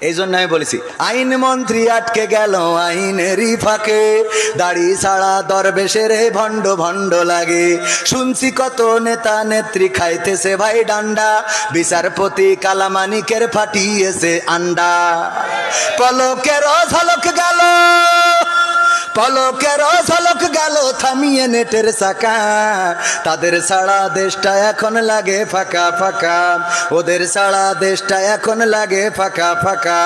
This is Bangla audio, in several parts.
এই জন্য আমি বলেছি আইন মন্ত্রী আটকে গেল আইনেরই ফাঁকে, দাড়ি ছাড়া দরবেশের ভণ্ড ভণ্ড লাগে। শুনছি কত নেতা নেত্রী খাইতেছে ভাই ডান্ডা, বিচারপতি কালামানিকের ফাটিয়েছে আন্ডা। পলকের ঝলক গেল, পলকের ঝলক গেল থামিয়ে নেটের চাকা, তাদের ছাড়া দেশটা এখন লাগে ফাঁকা ফাঁকা, ওদের ছাড়া দেশটা এখন লাগে ফাঁকা ফাঁকা।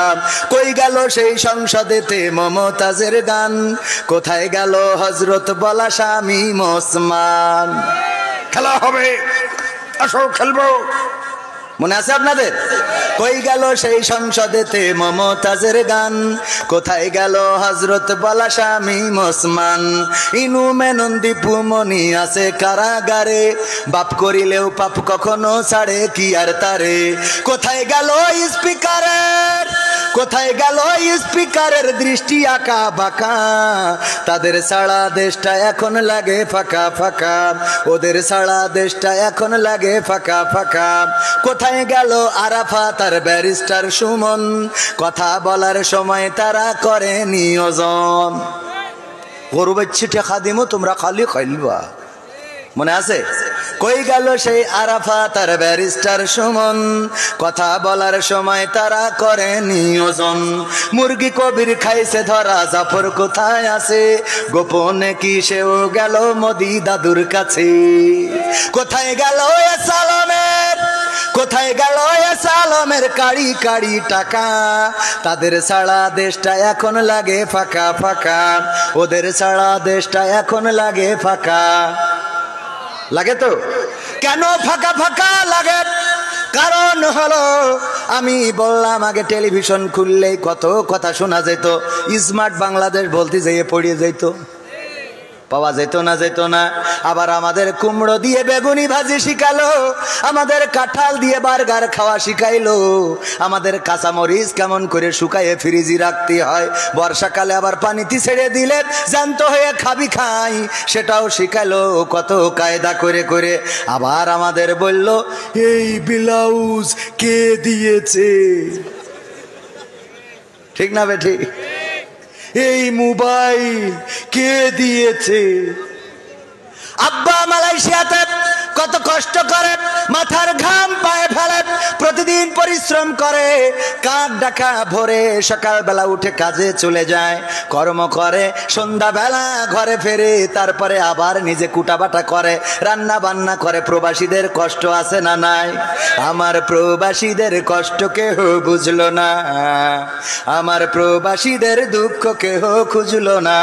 কই গেল সেই সংসদেতে মমতাজের গান, কোথায় গেল হজরত বলা শামীম ওসমান? খেলা হবে, আসো খেলবো, মনে আছে আপনাদের? কই গেল সেই সংসদেতে মমতাজের গান, কোথায় গেল হজরত বলা শামীম ওসমান? ইনু মেনন দীপু মনি আছে কারাগারে, বাপ করিলেও পাপ কখনো ছাড়ে কি আর তারে। কোথায় গেল স্পিকারের, কোথায় গেল স্পিকারের দৃষ্টি আঁকা বাঁকা, তাদের ছাড়া দেশটা এখন লাগে ফাঁকা ফাঁকা, ওদের ছাড়া দেশটা এখন লাগে ফাঁকা ফাঁকা। কোথায় গেল আরাফাত আর ব্যারিস্টার সুমন, কথা বলার সময় তারা করে নিয়োজন। গরু বাচ্চি টেকা দিমো তোমরা খালি খাইলবা, মনে আছে? কই গেল সেই আরাফাত আর ব্যারিস্টার সুমন, কথা বলার সময় তারা করে নিয়োজন। মুরগি কবির খাইছে ধরা, জাফর কোথায় আছে? গোপনে কি সেও গেল মোদি দাদুর কাছে? কোথায় গেল সালামের, কোথায় গেল সালামের কাড়ি কাড়ি টাকা, তাদের ছাড়া দেশটা এখন লাগে ফাঁকা ফাঁকা, ওদের ছাড়া দেশটা এখন লাগে ফাঁকা। লাগে তো? কেন ফাঁকা ফাঁকা লাগে? কারণ হলো আমি বললাম আগে টেলিভিশন খুললেই কত কথা শোনা যেত, স্মার্ট বাংলাদেশ বলতে যেয়ে পড়িয়ে যেত, পাওয়া যেত না, যেত না। আবার আমাদের কুমড়ো দিয়ে বেগুনি ভাজি শিখালো, আমাদের কাঁঠাল দিয়ে বার্গার খাওয়া শিখাইলো, আমাদের কাঁচামরিচ কেমন করে শুকাইয়ে ফ্রিজে রাখতে হয়, বর্ষাকালে আবার পানিতে ছেড়ে দিলে জ্যান্ত হয়ে খাবি খাই, সেটাও শিখাইলো কত কায়দা করে করে। আবার আমাদের বলল এই ব্লাউজ কে দিয়েছে, ঠিক না বেঠিক? এই মোবাইল কে দিয়েছে? আব্বা মালয়েশিয়াতে কত কষ্ট করে, মাথার ঘাম পায়ে ফেলে, প্রতিদিন পরিশ্রম করে, কাক ডাকা ভোরে সকালবেলা উঠে কাজে চলে যায়, কর্ম করে, সন্ধ্যাবেলা ঘরে ফেরে, তারপরে আবার নিজে কুটাবাটা করে, রান্না বান্না করে। প্রবাসীদের কষ্ট আছে না নাই? আমার প্রবাসীদের কষ্ট কেহ বুঝলো না, আমার প্রবাসীদের দুঃখ কেহ খুঁজলো না।